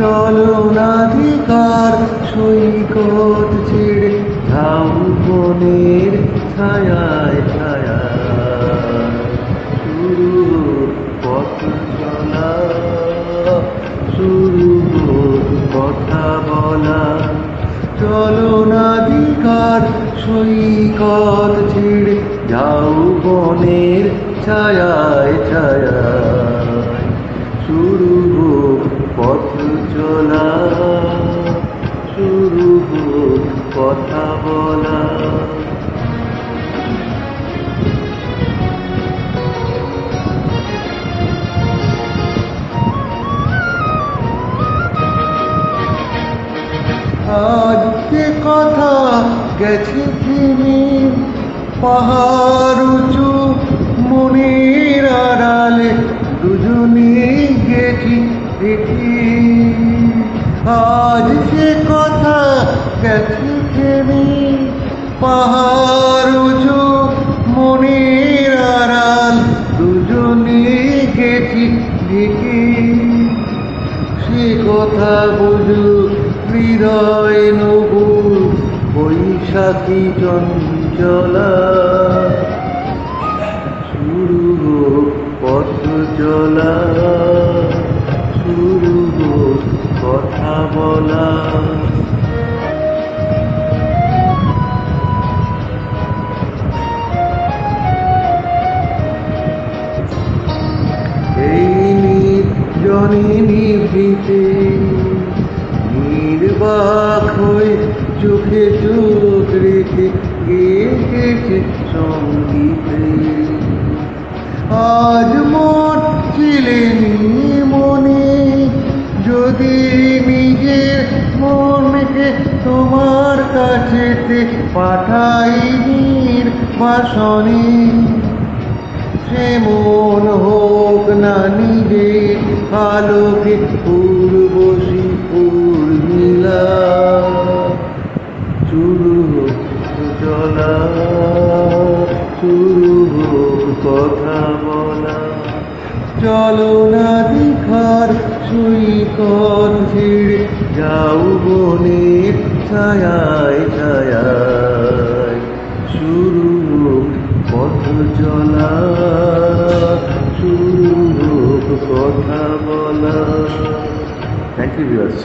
চলনাধিকার সৈকত ছেড়ে ঝাউ বনের ছায়ায় ছায়ায় শুরু পথ চলা, শুরু কথা বলা। চলনাধিকার সৈকত ছেড়ে ঝাউ বনের ছায়ায় ছায়ায় শুরু পথ চলা, শুরু কথা বলা। আজ যে কথা গেছে থেমে পাহাড় উঁচু মনের আড়ালে দুজনে গেছি দেখি। আজ যে কথা গেছে থেমে পাহাড় উঁচু মনের আড়াল দুজনে গেছি দেখি। সে কথা বুঝু হৃদয় নবু বৈশাখী চঞ্চলা, শুরু পথ চলা, শুরু কথা বলা। এই নির্জনে নিভৃতে নির্বাক হয়ে চোখে চোখ রেখে গেছে সঙ্গীতে। আজ মন ছিলেনি মনে যদি নিজের মনকে তোমার কাছেতে পাঠাই নির্বাসনে। সে মন হোক না নিজের আলোকে পূর্বশী উর্মিলা, শুরু চলা, শুরু কথা বলা। চলনাধিকার সৈকত ছেড়ে যাও বনের ছায়ায় ছায়ায় শুরু পথ চলা, শুরু কথা বলা। Thank you viewers.